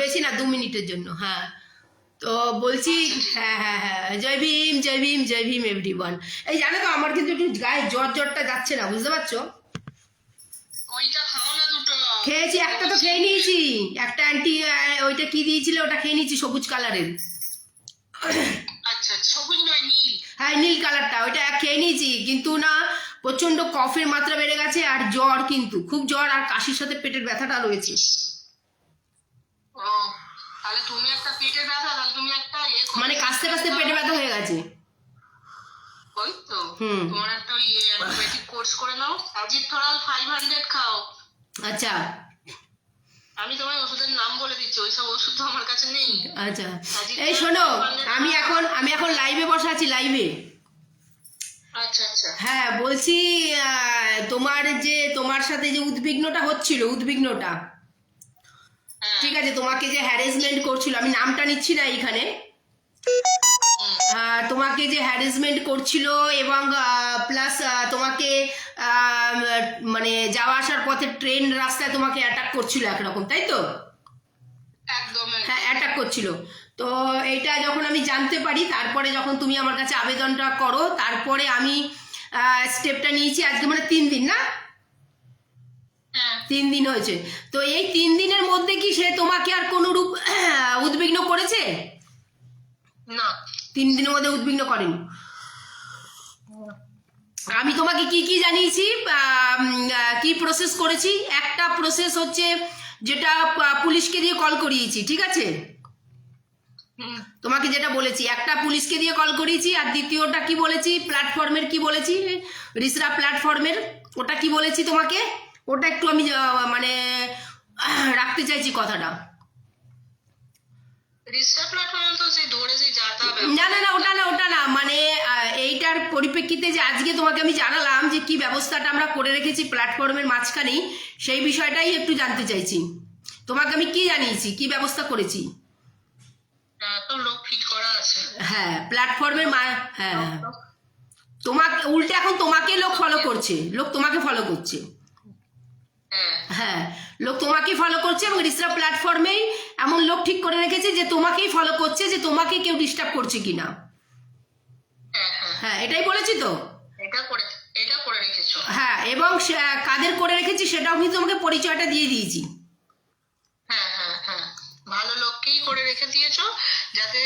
বেশি না, 2 মিনিটের জন্য। হ্যাঁ, তো বলছি, হ্যাঁ হ্যাঁ হ্যাঁ, জয় ভীম জয় ভীম জয় ভীম এভরিওয়ান। এই জানো তো আমার কিন্তু একটু গায়ে জ্বরটা যাচ্ছে না, বুঝতে পারছো? ওইটা খাও না দুটো। খেয়েছি, একটা তো খেয়ে নিয়েছি, একটা অ্যান্টি ওইটা কি দিয়েছিল ওটা খেয়ে নিয়েছি, সবুজ কালারের। আচ্ছা, সবুজ নয়, নীল। হ্যাঁ, নীল কালারটা, ওইটা খেয়ে নিয়েছি, কিন্তু না প্রচন্ড কফের মাত্রা বেড়ে গেছে, আর জ্বর, কিন্তু খুব জ্বর, আর কাশির সাথে পেটের ব্যথাটা রয়েছে। ও, তাহলে তুমি একটা পেটের ব্যথা, তাহলে তুমি একটা মানে কাশতে কাশতে পেটে ব্যথা হয়ে গেছে। ওই তো হুম। তোমার একটা অ্যান্টিবায়োটিক কোর্স করে নাও, অ্যাজিথ্রল 500 খাও। আচ্ছা আমি তোমায় ওষুধের নাম বলে দিচ্ছি, ওইসব ওষুধ তো আমার কাছে নেই। আচ্ছা, এই শোনো, আমি এখন লাইভে বসে আছি, লাইভে। আচ্ছা আচ্ছা। হ্যাঁ, বলছি তোমার সাথে যে উদ্বিগ্নটা হচ্ছিল, উদ্বিগ্নটা, হ্যাঁ। ঠিক আছে, তোমাকে যে হ্যারাসমেন্ট করছিল, আমি নামটা নিচ্ছি না এইখানে, তোমাকে যে হ্যারাসমেন্ট করছিল, এবং প্লাস তোমাকে মানে যাওয়া আসার পথে ট্রেন রাস্তায় তোমাকে অ্যাটাক করছিল একরকম, তাই তো? একদম হ্যাঁ, অ্যাটাক করছিল। তো এইটা যখন আমি জানতে পারি, তারপরে যখন তুমি আমার কাছে আবেদনটা করো, তারপরে আমি স্টেপটা নিয়েছি। আজকে মানে 3 দিন না, হ্যাঁ। 3 দিন হয়েছে। তো এই 3 দিনের মধ্যে কি সে তোমাকে আর কোনো রূপ উদ্বিগ্ন করেছে? না। 3 দিনের মধ্যে উদ্বিগ্ন করেনি। আমি তোমাকে কি কি জানিয়েছি, কি প্রসেস করেছি? একটা প্রসেস হচ্ছে যেটা পুলিশকে দিয়ে কল করিয়েছি, ঠিক আছে? তোমাকে যেটা বলেছি, একটা পুলিশকে দিয়ে কল করিয়েছি, আর দ্বিতীয়টা কি বলেছি, প্ল্যাটফর্মের কি বলেছি, রিসরা প্ল্যাটফর্মের, ওটা কি বলেছি তোমাকে, ওটা একটু আমি মানে রাখতে চাইছি কথাটা। রিস্টা প্ল্যাটফর্মে তো সেই ধরে সেই যাতায়াত। না না না, ওটা না, মানে এইটার পরিপ্রেক্ষিতে যে আজকে তোমাকে আমি জানালাম যে কি ব্যবস্থাটা আমরা করে রেখেছি প্ল্যাটফর্মের মাঝখানেই, সেই বিষয়টাই একটু জানতে চাইছি। তোমাকে আমি কি জানিয়েছি, কি ব্যবস্থা করেছি? তো লোক ফিট করা আছে। হ্যাঁ, প্ল্যাটফর্মের হ্যাঁ, তোমাকে উল্টে এখন তোমাকে লোক ফলো করছে, লোক তোমাকে ফলো করছে। হ্যাঁ হ্যাঁ, লোক তোমাকেই ফলো করছে, এবং রিসরা প্ল্যাটফর্মেই এমন লোক ঠিক করে রেখেছে যে তোমাকেই ফলো করছে, যে তোমাকে কেউ ডিস্টার্ব করছে কিনা। হ্যাঁ হ্যাঁ, হ্যাঁ, এটাই বলেছি তো। এটা করে রেখেছো। হ্যাঁ, এবং কাদের করে রেখেছি সেটাও কিন্তু তোমাকে পরিচয়টা দিয়ে দিয়েছি। হ্যাঁ হ্যাঁ হ্যাঁ, ভালো লোককেই করে রেখে দিয়েছো, যাতে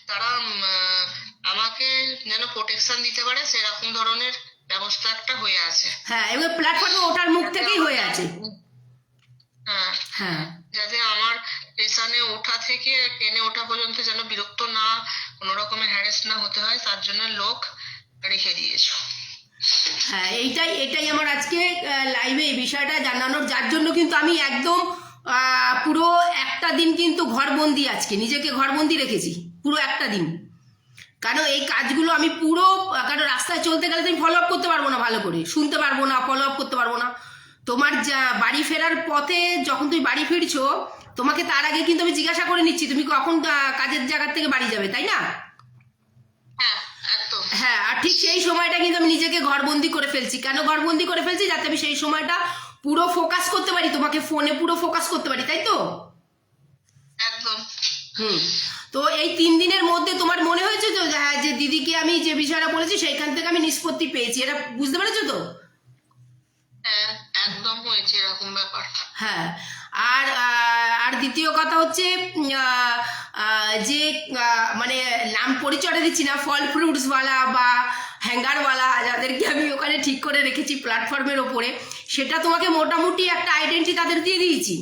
তারা আমাকে যেন প্রোটেকশন দিতে পারে, সেরকম ধরনের ব্যবস্থা একটা হয়ে আছে। হ্যাঁ, এবং প্ল্যাটফর্মে ওঠার মুখ থেকেই হয়ে আছে। হ্যাঁ, হ্যাঁ যাতে আমার স্টেশনে ওঠা থেকে ট্রেনে ওঠা পর্যন্ত যেন বিরক্ত না, কোনো রকমের হ্যারেস না হতে হয়, তার জন্য লোক রেখে দিয়েছো। হ্যাঁ, এটাই আমার আজকে লাইভে এই বিষয়টা জানানোর, যার জন্য কিন্তু আমি একদম পুরো একটা দিন কিন্তু ঘরবন্দি, আজকে নিজেকে ঘরবন্দি রেখেছি পুরো একটা দিন। কারণ এই কাজগুলো আমি পুরো, কারণ রাস্তায় চলতে গেলে তুমি ফলো আপ করতে পারবো না, ভালো করে শুনতে পারবো না, ফলো আপ করতে পারবো না। তোমার বাড়ি ফেরার পথে যখন তুমি বাড়ি ফিরছো, তোমাকে তার আগে কিন্তু আমি জিজ্ঞাসা করে নিচ্ছি তুমি কখন কাজের জায়গার থেকে বাড়ি যাবে, তাই না? হ্যাঁ একদম। হ্যাঁ, আর ঠিক সেই সময়টা কিন্তু আমি নিজেকে ঘরবন্দি করে ফেলছি। কেন ঘরবন্দি করে ফেলছি? যাতে আমি সেই সময়টা পুরো ফোকাস করতে পারি, তোমাকে ফোনে পুরো ফোকাস করতে পারি, তাই তো? একদম। তো এই 3 দিনের মধ্যে তোমার মনে হয়েছে তো হ্যাঁ, যে দিদিকে আমি যে বিষয়টা বলেছি সেইখান থেকে আমি নিষ্পত্তি পেয়েছি, এটা বুঝতে পেরেছো তো? হ্যাঁ একদম হয়েছে এরকম ব্যাপার। হ্যাঁ, আর আর দ্বিতীয় কথা হচ্ছে যে মানে নাম পরিচয়টা দিচ্ছি না, ফল ফ্রুটসওয়ালা বা হ্যাঙ্গারওয়ালা যাদেরকে আমি ওখানে ঠিক করে রেখেছি প্ল্যাটফর্মের ওপরে, সেটা তোমাকে মোটামুটি একটা আইডেন্টি তাদের দিয়ে দিয়েছি,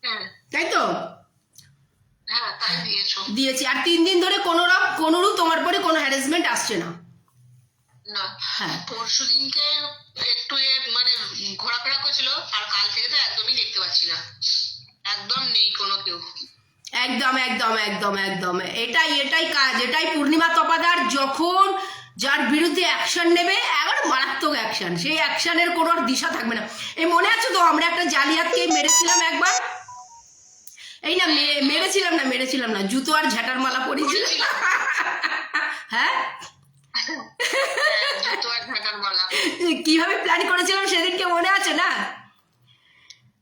হ্যাঁ তাই তো? হ্যাঁ, তাই দিয়েছি, আর 3 দিন ধরে কোনোরূপ তোমার পরে কোনো হ্যারাসমেন্ট আসছে না। না। হ্যাঁ, পরশু দিনকে একটু মানে ঘোরাফেরা করছিল, আর কাল থেকে তো একদমই দেখতে পাচ্ছি না, একদম নেই কোনো কেউ। একদম একদম একদম একদম, এটাই কাজ, এটাই পূর্ণিমা তপাদার যখন যার বিরুদ্ধে অ্যাকশন নেবে, এবার মারাত্মক অ্যাকশন, সেই অ্যাকশনের কোনো আর দিশা থাকবে না। এই মনে আছে তো আমরা একটা জালিয়াতকে মেরেছিলাম একবার, এই না মেরেছিলাম না, জুতো আর ঝাঁটার মালা পরিয়েছিলাম। হ্যাঁ, জুতো আর ঢাকার মালা কিভাবে প্ল্যান করেছিলাম সেদিনকে মনে আছে না?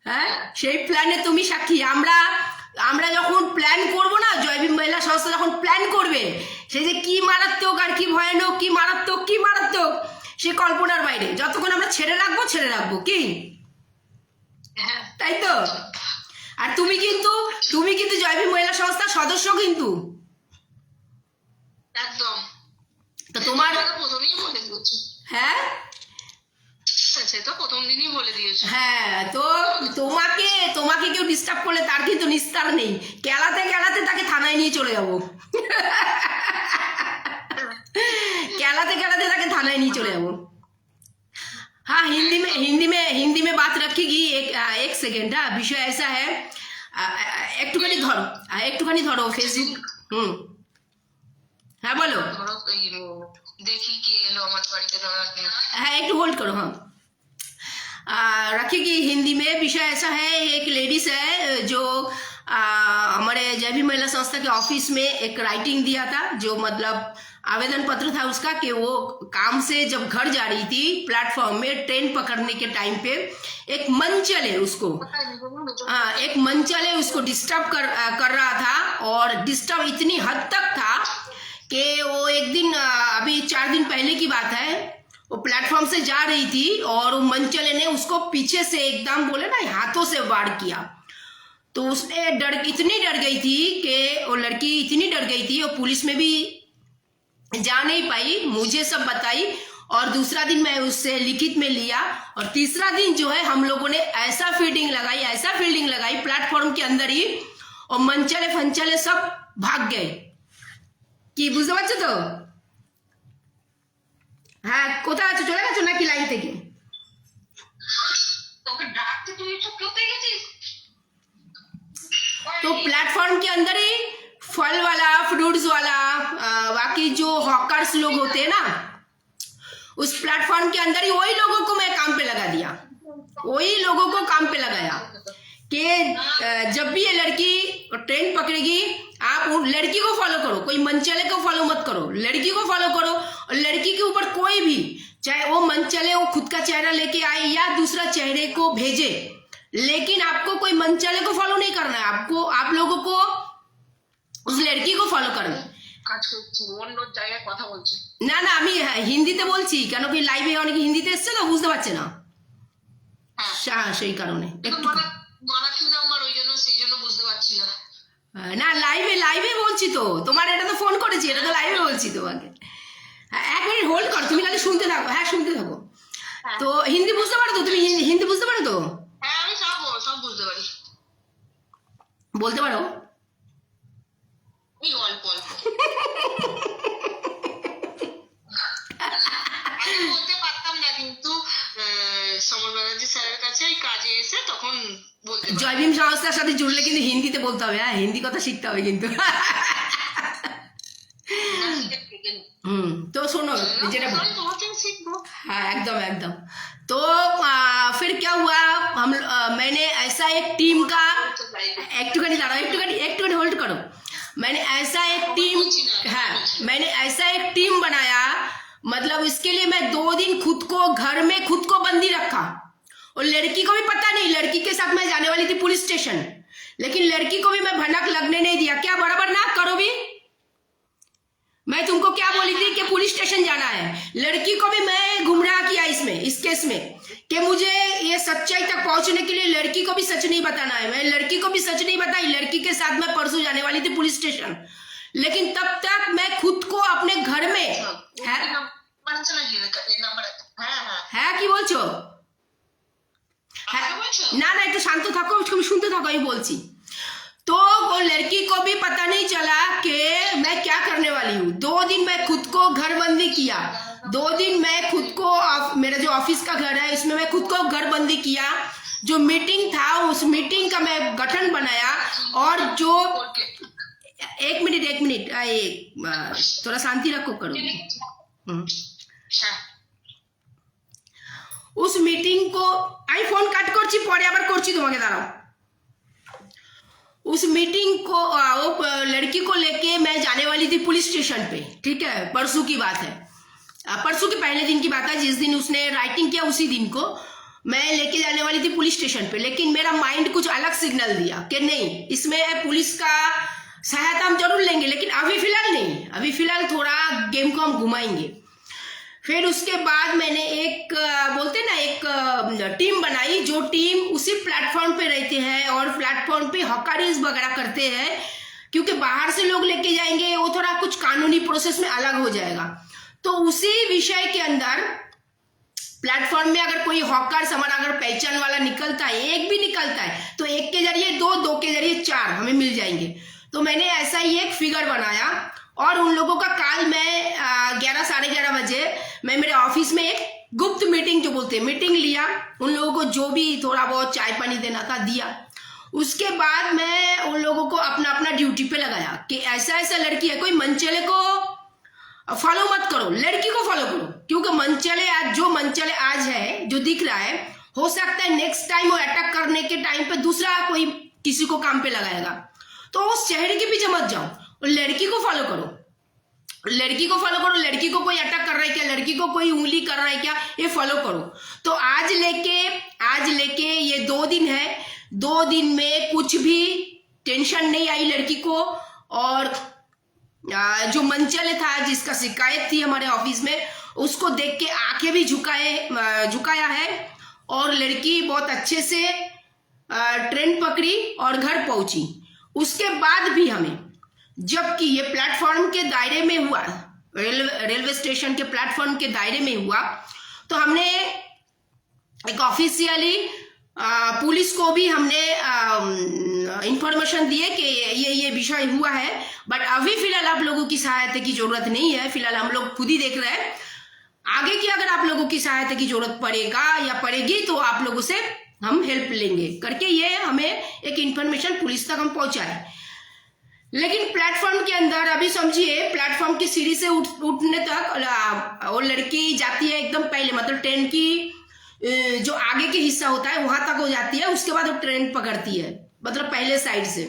হ্যাঁ, সেই প্ল্যানে তুমি সাক্ষী। আমরা সে যে কি মারাত্মক আর কি ভয়ানক, কি মারাত্মক, কি মারাত্মক, সে কল্পনার বাইরে। যতক্ষণ আমরা ছেড়ে রাখবো কি, হ্যাঁ, তাই তো? আর তুমি কিন্তু জয়ভীম মহিলা সংস্থার সদস্য কিন্তু, একদম। তো তোমার প্রথমেই বলে দিয়েছো। হ্যাঁ সে তো প্রথম দিনই বলে দিয়েছো। হ্যাঁ, তো তোমাকে কেউ ডিস্টার্ব করলে তার কিন্তু নিস্তার নেই। কেলাতে তাকে থানায় নিয়ে চলে যাবো। केलाते ताके थानाয় নিয়ে चले जाबो। हाँ, हिंदी में बात रखेगी। एक सेकेंड। हाँ, विषय ऐसा है, একটুখানি ধরো ফেসবুক। हाँ बोलो। देखी कि एलो আমার বাড়িতে দাঁড়াতে। हाँ, एक होल्ड करो। हाँ, रखेगी हिंदी में। विषय ऐसा है, एक लेडीज है जो हमारे जयभीम महिला संस्था के ऑफिस में एक राइटिंग दिया था, जो मतलब आवेदन पत्र था उसका, कि वो काम से जब घर जा रही थी प्लेटफॉर्म में ट्रेन पकड़ने के टाइम पे एक मंचले उसको डिस्टर्ब कर रहा था। और डिस्टर्ब इतनी हद तक था कि वो एक दिन, अभी 4 दिन पहले की बात है, वो प्लेटफॉर्म से जा रही थी और वो मंचले ने उसको पीछे से एकदम बोले ना हाथों से वार किया। तो उसने इतनी डर गई थी कि वो लड़की इतनी डर गई थी, वो पुलिस में भी जा नहीं पाई, मुझे सब बताई। और दूसरा दिन मैं उससे लिखित में लिया, और तीसरा दिन जो है हम लोगों ने ऐसा फील्डिंग लगाई प्लेटफॉर्म के अंदर ही, और मंचले फंचले सब भाग गए। কি বুঝতে পারছো তো? হ্যাঁ, কোথায় আছো? চলে গেছো নাকি লাইন থেকে? তোকে ডাকতে তুই চুপ করতে গেছিস। तो प्लेटफॉर्म के अंदर ही फल वाला, फ्रूट्स वाला, बाकी जो हॉकर्स लोग होते हैं ना, उस प्लेटफॉर्म के अंदर ही वही लोगों को मैं काम पे लगा दिया, वही लोगों को काम पे लगाया कि जब भी ये लड़की ट्रेन पकड़ेगी, आप उन लड़की को फॉलो करो, कोई मंचले को फॉलो मत करो, लड़की को फॉलो करो। और लड़की के ऊपर कोई भी, चाहे वो मंचले वो खुद का चेहरा लेके आए या दूसरा चेहरे को भेजे, लेकिन आपको कोई मंचले को फॉलो नहीं करना है, आप लोगों को उस लड़की को फॉलो करना है। কাজ করছি, অন্য জায়গায় কথা বলছি। না আমি হিন্দিতে বলছি, কেন কি লাইভে অনেকে হিন্দিতে এসছে তো, বুঝতে পারছে না। হ্যাঁ, সেই কারণে মারাঠি নাম্বার, ওই জন্য সেই জন্য বুঝতে পারছি না। না, লাইভে বলছি তো, তোমার এটা তো ফোন করেছি, এটা তো লাইভে বলছি তোমাকে। এক মিনিট হোল্ড করো, তুমি খালি শুনতে থাকো। হ্যাঁ, শুনতে থাকো। তো হিন্দি বুঝতে পারো তো? তুমি হিন্দি বুঝতে পারো তো? হ্যাঁ, আমি সব বুঝতে পারি। বলতে পারো? এই অল্প আমি বলতে পারতাম না, কিন্তু সমর ব্যানার্জি স্যারের কাছে এই কাজে এসে তখন বলতে পারি। জয়ভীম সংস্থার সাথে জুড়লে কিন্তু হিন্দিতে বলতে হবে। হ্যাঁ, হিন্দি কথা শিখতে হবে কিন্তু। तो सुनो जेटा, हाँ एकदम। तो फिर क्या हुआ, मैंने ऐसा एक टीम का, एक होल्ड करो। मैंने ऐसा एक टीम बनाया, मतलब इसके लिए मैं 2 दिन घर में खुद को बंदी रखा। और लड़की को भी पता नहीं, लड़की के साथ मैं जाने वाली थी पुलिस स्टेशन, लेकिन लड़की को भी मैं भनक लगने नहीं दिया। क्या बराबर ना करो भी, मैं तुमको क्या बोली थी कि पुलिस स्टेशन जाना है, लड़की को भी मैं गुमराह किया इस केस में, कि मुझे ये सच्चाई तक पहुंचने के लिए लड़की को भी सच नहीं बताना है। मैं लड़की को भी सच नहीं बताई, लड़की के साथ मैं परसों जाने वाली थी पुलिस स्टेशन, लेकिन तब तक मैं खुद को अपने घर में হ্যাঁ কি বলছো? না একটু শান্ত থাকো, তুমি শুনতে থাকো, আমি বলছি। तो वो लड़की को भी पता नहीं चला कि मैं क्या करने वाली हूँ। 2 दिन मैं खुद को घर बंदी किया, 2 दिन मैं खुद को, मेरा जो ऑफिस का घर है इसमें मैं खुद को घर बंदी किया। जो मीटिंग था उस मीटिंग का मैं गठन बनाया, और जो एक मिनट थोड़ा शांति रखो करो। उस मीटिंग को आई फोन काट करছি, পরে আবার করছি তোমাকে, দাঁড়াও। उस मीटिंग को वो लड़की को लेके मैं जाने वाली थी पुलिस स्टेशन पे, ठीक है, परसों की बात है, परसों के पहले दिन की बात है, जिस दिन उसने राइटिंग किया उसी दिन को मैं लेके जाने वाली थी पुलिस स्टेशन पे। लेकिन मेरा माइंड कुछ अलग सिग्नल दिया कि नहीं, इसमें पुलिस का सहायता हम जरूर लेंगे, लेकिन अभी फिलहाल नहीं, अभी फिलहाल थोड़ा गेम को हम घुमाएंगे। फिर उसके बाद मैंने एक बोलते ना एक टीम बनाई, जो टीम उसी प्लेटफॉर्म पे रहते हैं और प्लेटफॉर्म पे हॉकारीज वगैरह करते हैं, क्योंकि बाहर से लोग लेके जाएंगे वो थोड़ा कुछ कानूनी प्रोसेस में अलग हो जाएगा। तो उसी विषय के अंदर प्लेटफॉर्म में अगर कोई हॉकर्स हमारा अगर पहचान वाला निकलता है, एक भी निकलता है, तो एक के जरिए दो के जरिए 4 हमें मिल जाएंगे। तो मैंने ऐसा ही एक फिगर बनाया और उन लोगों का काल मैं 11 साढ़े 11 बजे मैं मेरे ऑफिस में एक गुप्त मीटिंग जो बोलते हैं मीटिंग लिया। उन लोगों को जो भी थोड़ा बहुत चाय पानी देना था दिया। उसके बाद मैं उन लोगों को अपना अपना ड्यूटी पे लगाया कि ऐसा ऐसा लड़की है, कोई मनचले को फॉलो मत करो, लड़की को फॉलो करो, क्योंकि मनचले आज है जो दिख रहा है, हो सकता है नेक्स्ट टाइम वो अटैक करने के टाइम पे दूसरा कोई किसी को काम पे लगाएगा। तो उस चेहरे के पीछे मत जाओ, लड़की को फॉलो करो, लड़की को फॉलो करो। लड़की को कोई अटैक कर रहा है क्या, लड़की को कोई उंगली कर रहा है क्या, ये फॉलो करो। तो आज लेके ये 2 दिन है, 2 दिन में कुछ भी टेंशन नहीं आई लड़की को। और जो मंचल था जिसका शिकायत थी हमारे ऑफिस में, उसको देख के आंखें भी झुकाया है और लड़की बहुत अच्छे से ट्रेन पकड़ी और घर पहुंची। उसके बाद भी हमें, जबकि ये प्लेटफॉर्म के दायरे में हुआ, रेलवे स्टेशन के प्लेटफॉर्म के दायरे में हुआ, तो हमने एक ऑफिशियली पुलिस को भी हमने इंफॉर्मेशन दिए कि ये विषय हुआ है। बट अभी फिलहाल आप लोगों की सहायता की जरूरत नहीं है, फिलहाल हम लोग खुद ही देख रहे हैं। आगे की अगर आप लोगों की सहायता की जरूरत पड़ेगा या पड़ेगी तो आप लोगों से हम हेल्प लेंगे करके ये हमें एक इंफॉर्मेशन पुलिस तक हम पहुंचाए। लेकिन प्लेटफॉर्म के अंदर अभी समझिए, प्लेटफॉर्म की सीढ़ी से उठने तक वो लड़की जाती है एकदम पहले, मतलब ट्रेन की जो आगे के हिस्सा होता है वहां तक हो जाती है। उसके बाद वो ट्रेन पकड़ती है, मतलब पहले साइड से।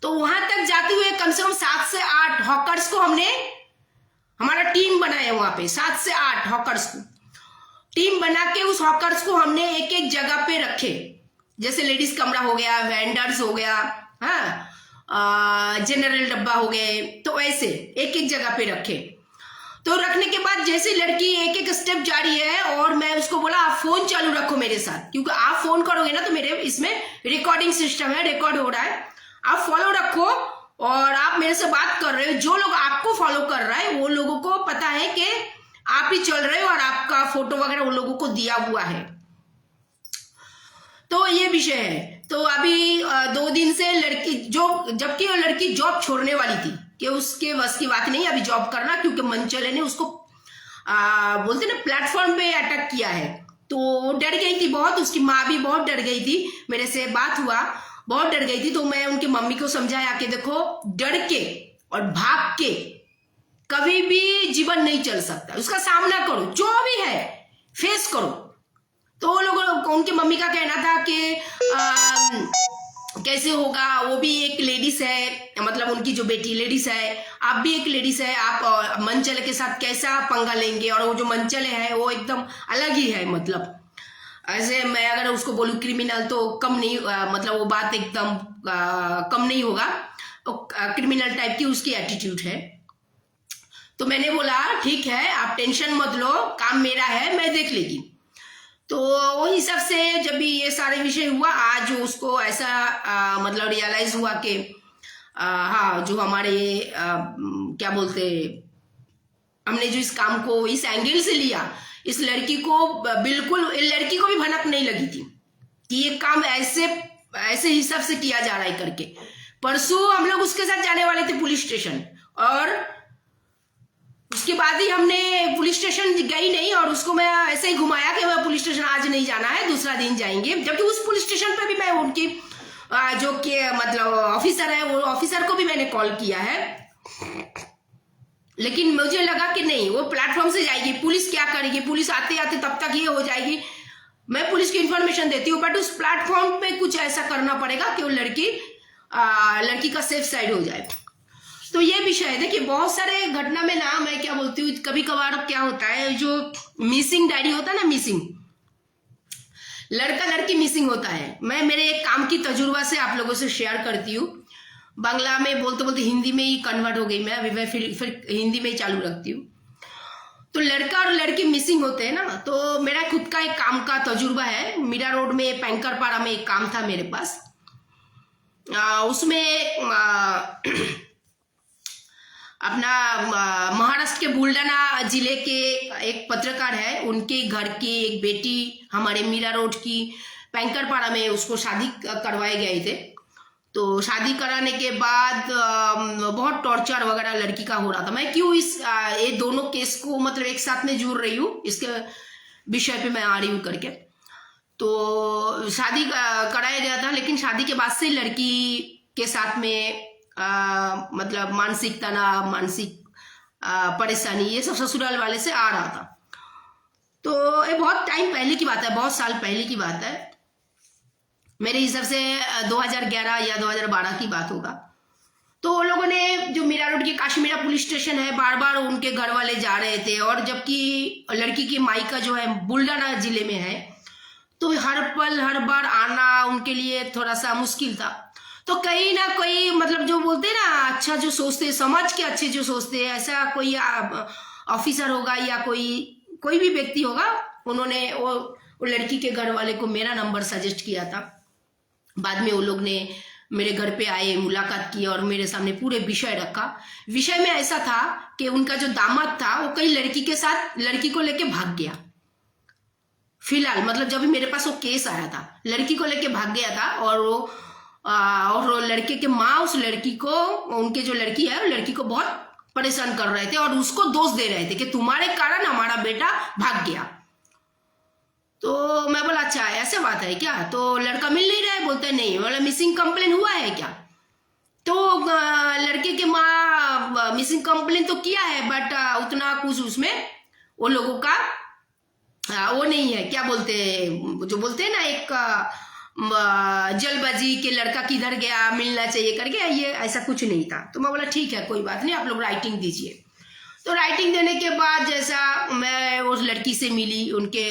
तो वहां तक जाते हुए कम से कम 7 से 8 हॉकर्स को हमने, हमारा टीम बनाया वहां पे 7 से 8 हॉकर्स को टीम बना के उस हॉकर्स को हमने एक एक जगह पे रखे। जैसे लेडीज कमरा हो गया, वेंडर्स हो गया, हाँ, जनरल डब्बा हो गए, तो ऐसे एक एक जगह पे रखे। तो रखने के बाद जैसे लड़की एक एक स्टेप जा रही है और मैं उसको बोला आप फोन चालू रखो मेरे साथ, क्योंकि आप फोन करोगे ना तो मेरे इसमें रिकॉर्डिंग सिस्टम है, रिकॉर्ड हो रहा है, आप फॉलो रखो और आप मेरे से बात कर रहे हो। जो लोग आपको फॉलो कर रहा है वो लोगों को पता है कि आप ही चल रहे हो और आपका फोटो वगैरह उन लोगों को दिया हुआ है। तो ये विषय है। तो अभी 2 दिन से लड़की जबकि वो लड़की जॉब छोड़ने वाली थी कि उसके बस की बात नहीं अभी जॉब करना, क्योंकि मंचले ने उसको बोलते ना प्लेटफॉर्म पे अटैक किया है। तो डर गई थी बहुत, उसकी माँ भी बहुत डर गई थी। मेरे से बात हुआ, बहुत डर गई थी। तो मैं उनकी मम्मी को समझाया कि देखो, डर के और भाग के कभी भी जीवन नहीं चल सकता, उसका सामना करो, जो भी है फेस करो। तो वो लोगों, उनकी मम्मी का कहना था कि कैसे होगा, वो भी एक लेडीज है, मतलब उनकी जो बेटी लेडीज है, आप भी एक लेडीज है, आप मंचले के साथ कैसा पंगा लेंगे। और वो जो मंचले है वो एकदम अलग ही है, मतलब ऐसे मैं अगर उसको बोलूं क्रिमिनल तो कम नहीं, मतलब वो बात एकदम कम नहीं होगा, क्रिमिनल टाइप की उसकी एटीट्यूड है। तो मैंने बोला ठीक है, आप टेंशन मत लो, काम मेरा है, मैं देख लेगी। तो वो हिसाब से जब भी ये सारे विषय हुआ, आज उसको ऐसा मतलब रियलाइज हुआ कि हाँ, जो हमारे क्या बोलते, हमने जो इस काम को इस एंगल से लिया, इस लड़की को बिल्कुल, लड़की को भी भनक नहीं लगी थी कि ये काम ऐसे हिसाब से किया जा रहा है करके। परसों हम लोग उसके साथ जाने वाले थे पुलिस स्टेशन, और उसके बाद ही हमने पुलिस स्टेशन गई नहीं, और उसको मैं ऐसे ही घुमाया कि मैं पुलिस स्टेशन आज नहीं जाना है, दूसरा दिन जाएंगे। जबकि उस पुलिस स्टेशन पे भी मैं उनकी जो कि मतलब ऑफिसर है, वो ऑफिसर को भी मैंने कॉल किया है, लेकिन मुझे लगा कि नहीं, वो प्लेटफॉर्म से जाएगी, पुलिस क्या करेगी, पुलिस आते आते तब तक ये हो जाएगी। मैं पुलिस की इंफॉर्मेशन देती हूँ, बट उस प्लेटफॉर्म पे कुछ ऐसा करना पड़ेगा कि वो लड़की का सेफ साइड हो जाए। तो ये विषय है। देखिए, बहुत सारे घटना में ना, मैं क्या बोलती हूँ, कभी कभार क्या होता है, जो मिसिंग डायरी होता है ना, मिसिंग लड़का लड़की मिसिंग होता है। मैं मेरे एक काम की तजुर्बा से आप लोगों से शेयर करती हूँ। बांग्ला में बोलते बोलते हिंदी में ही कन्वर्ट हो गई मैं। अभी मैं फिर हिंदी में ही चालू रखती हूँ। तो लड़का और लड़की मिसिंग होते हैं ना, तो मेरा खुद का एक काम का तजुर्बा है। मीरा रोड में पैंकरपाड़ा में एक काम था मेरे पास। उसमें अपना महाराष्ट्र के बुलढाना जिले के एक पत्रकार है, उनके घर की एक बेटी हमारे मीरा रोड की पैंकरपाड़ा में उसको शादी करवाए गए थे। तो शादी कराने के बाद बहुत टॉर्चर वगैरह लड़की का हो रहा था। मैं क्यों ये दोनों केस को मतलब एक साथ में जुड़ रही हूँ, इसके विषय पे मैं आ रही हूँ करके। तो शादी कराया गया था, लेकिन शादी के बाद से लड़की के साथ में मतलब मानसिक तनाव, मानसिक परेशानी, ये सब ससुराल वाले से आ रहा था। तो ये बहुत टाइम पहले की बात है, बहुत साल पहले की बात है। मेरे हिसाब से 2011 या 2012 की बात होगा। तो वो लोगों ने जो मीरा रोड की काश्मीरा पुलिस स्टेशन है, बार बार उनके घर वाले जा रहे थे, और जबकि लड़की की मायका जो है बुलढाना जिले में है, तो हर पल हर बार आना उनके लिए थोड़ा सा मुश्किल था। तो कहीं ना कोई मतलब जो बोलते हैं ना, अच्छा जो सोचते हैं, समाज के अच्छे जो सोचते हैं, ऐसा कोई ऑफिसर होगा या कोई भी व्यक्ति होगा, उन्होंने वो लड़की के घर वाले को मेरा नंबर सजेस्ट किया था। बाद में वो लोग ने मेरे घर पे आए, मुलाकात की और मेरे सामने पूरे विषय रखा। विषय में ऐसा था कि उनका जो दामाद था वो कई लड़की के साथ लड़की को लेके भाग गया। फिलहाल मतलब जब भी मेरे पास वो केस आया था, लड़की को लेके भाग गया था, और लड़के के माँ उस लड़की को, उनके जो लड़की है, लड़की को बहुत परेशान कर रहे थे और उसको दोष दे रहे थे कि तुम्हारे कारण हमारा बेटा भाग गया। तो मैं बोला अच्छा ऐसे बात है क्या? तो लड़का मिल नहीं रहा है, बोलते नहीं, बोला मिसिंग कंप्लेन हुआ है क्या? तो लड़के के माँ मिसिंग कंप्लेन तो किया है, बट उतना कुछ उसमें वो लोगों का वो नहीं है, क्या बोलते, जो बोलते हैं ना एक जल्दबाजी के लड़का किधर गया, मिलना चाहिए करके, ये ऐसा कुछ नहीं था। तो मैं बोला ठीक है कोई बात नहीं, आप लोग राइटिंग दीजिए। तो राइटिंग देने के बाद जैसा मैं उस लड़की से मिली, उनके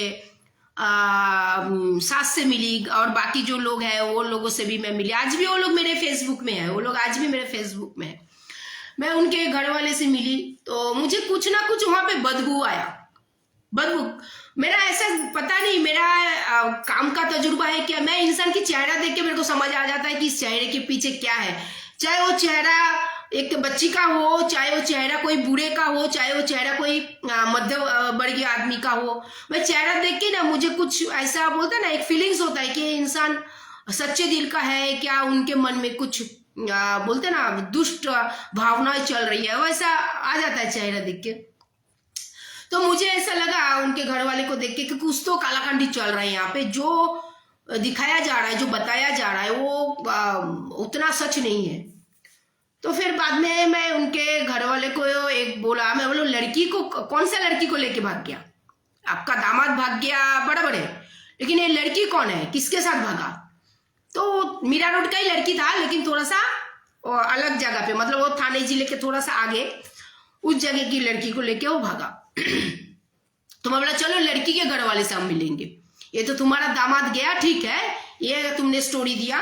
सास से मिली, और बाकी जो लोग हैं वो लोगों से भी मैं मिली। आज भी वो लोग मेरे फेसबुक में है, वो लोग आज भी मेरे फेसबुक में है। मैं उनके घर वाले से मिली, तो मुझे कुछ ना कुछ वहां पे बदबू आया। बदबू मेरा ऐसा पता नहीं, मेरा काम का तजुर्बा है क्या, मैं इंसान की चेहरा देख के मेरे को समझ आ जाता है कि इस चेहरे के पीछे क्या है। चाहे वो चेहरा एक बच्ची का हो, चाहे वो चेहरा कोई बूढ़े का हो, चाहे वो चेहरा कोई मध्य वर्गीय आदमी का हो, मैं चेहरा देख के ना मुझे कुछ ऐसा बोलता है ना, एक फीलिंग्स होता है कि इंसान सच्चे दिल का है क्या, उनके मन में कुछ बोलते ना दुष्ट भावनाएं चल रही है, वैसा आ जाता है चेहरा देख के। तो मुझे ऐसा लगा उनके घर वाले को देख के कि कुछ तो कालाकांडी चल रहा है यहाँ पे, जो दिखाया जा रहा है, जो बताया जा रहा है वो उतना सच नहीं है। तो फिर बाद में मैं उनके घर वाले को एक बोला, मैं बोला लड़की को, कौन सा लड़की को लेके भाग गया? आपका दामाद भाग गया बड़े, लेकिन ये लड़की कौन है, किसके साथ भागा? तो मीरा रोड का ही लड़की था, लेकिन थोड़ा सा अलग जगह पे, मतलब वो थाने जिले के थोड़ा सा आगे उस जगह की लड़की को लेके वो भागा। तो मैं बोला चलो लड़की के घर वाले से हम मिलेंगे, ये तो तुम्हारा दामाद गया, ठीक है, ये तुमने स्टोरी दिया,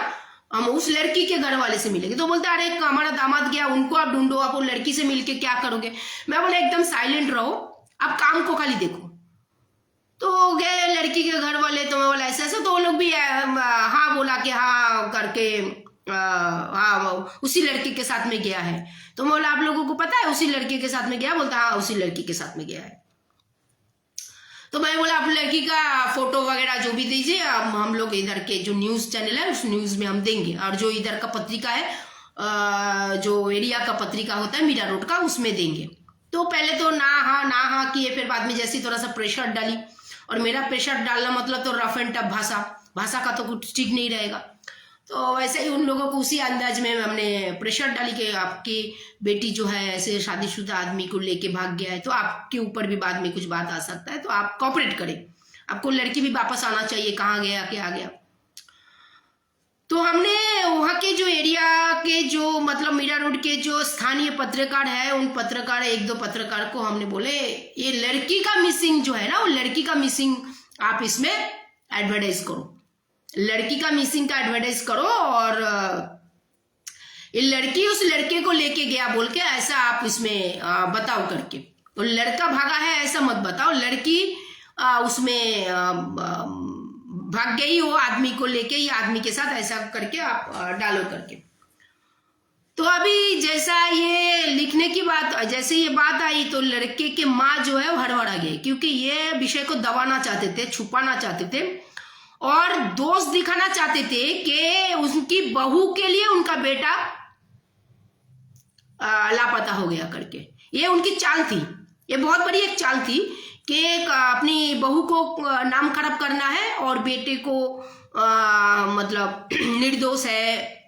हम उस लड़की के घर वाले से मिलेंगे। तो बोलते अरे हमारा दामाद गया, उनको आप ढूंढो, आप वो लड़की से मिलके क्या करोगे? मैं बोला एकदम साइलेंट रहो, आप काम को खाली देखो। तो गए लड़की के घर वाले, तो मैं बोला ऐसा ऐसा, तो वो लोग भी हाँ बोला कि हाँ करके हाँ उसी लड़की के साथ में गया है। तो मैं बोला आप लोगों को पता है उसी लड़की के साथ में गया? बोलता हाँ उसी लड़की के साथ में गया है। तो मैं बोला आप लड़की का फोटो वगैरह जो भी दीजिए, हम लोग इधर के जो न्यूज चैनल है उस न्यूज में हम देंगे, और जो इधर का पत्रिका है जो एरिया का पत्रिका होता है मीरा रोड का, उसमें देंगे। तो पहले तो ना हाँ किए, फिर बाद में जैसे थोड़ा सा प्रेशर डाली, और मेरा प्रेशर डालना मतलब तो रफ एंड टफ भाषा का तो कुछ ठीक नहीं रहेगा। तो वैसे ही उन लोगों को उसी अंदाज में हमने प्रेशर डाली कि आपकी बेटी जो है ऐसे शादीशुदा आदमी को लेके भाग गया है, तो आपके ऊपर भी बाद में कुछ बात आ सकता है, तो आप कॉपरेट करें, आपको लड़की भी वापस आना चाहिए, कहाँ गया क्या गया। तो हमने वहाँ के जो एरिया के जो मतलब मीरा रोड के जो स्थानीय पत्रकार है, उन पत्रकार एक दो पत्रकार को हमने बोले ये लड़की का मिसिंग जो है ना, वो लड़की का मिसिंग आप इसमें एडवर्टाइज करो, लड़की का मिसिंग का एडवर्टाइज करो, और ये लड़की उस लड़के को लेके गया बोल के ऐसा आप इसमें बताओ करके, तो लड़का भागा है ऐसा मत बताओ, लड़की उसमें भाग गई वो आदमी को लेके, ये आदमी के साथ ऐसा करके आप डालो करके। तो अभी जैसा ये लिखने की बात, जैसे ये बात आई तो लड़के के माँ जो है वो हड़बड़ा गए, क्योंकि ये विषय को दबाना चाहते थे, छुपाना चाहते थे और दोष दिखाना चाहते थे कि उनकी बहू के लिए उनका बेटा लापता हो गया करके। ये उनकी चाल थी, ये बहुत बड़ी एक चाल थी कि एक अपनी बहू को नाम खराब करना है और बेटे को मतलब निर्दोष है।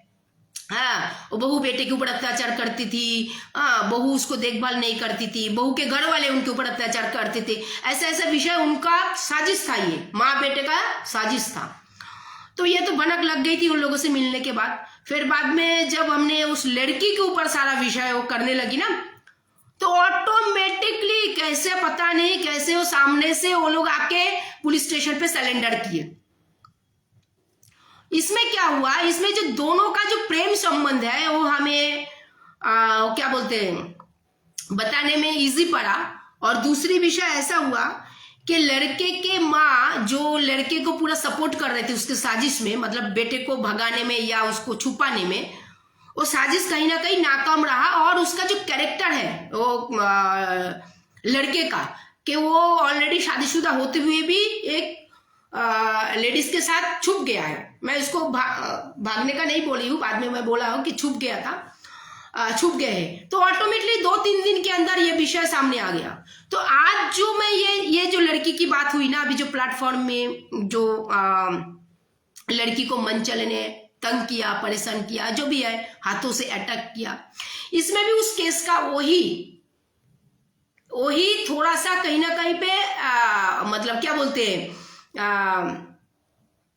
हाँ, वो बहू बेटे के ऊपर अत्याचार करती थी, बहू उसको देखभाल नहीं करती थी, बहू के घर वाले उनके ऊपर अत्याचार करते थे, ऐसा ऐसा विषय उनका साजिश था, ये माँ बेटे का साजिश था। तो ये तो भनक लग गई थी उन लोगों से मिलने के बाद। फिर बाद में जब हमने उस लड़की के ऊपर सारा विषय वो करने लगी ना, तो ऑटोमेटिकली कैसे पता नहीं कैसे वो सामने से वो लोग आके पुलिस स्टेशन पे सरेंडर किए। इसमें क्या हुआ, इसमें जो दोनों का जो प्रेम संबंध है वो हमें क्या बोलते हैं बताने में इजी पड़ा। और दूसरी विषय ऐसा हुआ कि लड़के के माँ जो लड़के को पूरा सपोर्ट कर रहे थे उसके साजिश में, मतलब बेटे को भगाने में या उसको छुपाने में, वो साजिश कहीं ना कहीं नाकाम रहा। और उसका जो कैरेक्टर है वो लड़के का, कि वो ऑलरेडी शादीशुदा होते हुए भी एक लेडीज के साथ छुप गया है। मैं इसको भागने का नहीं बोली हूँ, बाद में मैं बोला हूँ कि छुप गया था, छुप गए हैं। तो ऑटोमेटिकली 2-3 दिन के अंदर ये विषय सामने आ गया। तो आज जो मैं ये जो लड़की की बात हुई ना, अभी जो प्लेटफॉर्म में जो लड़की को मंचल ने तंग किया, परेशान किया, जो भी है, हाथों से अटैक किया, इसमें भी उस केस का वही थोड़ा सा कहीं ना कहीं पे मतलब क्या बोलते हैं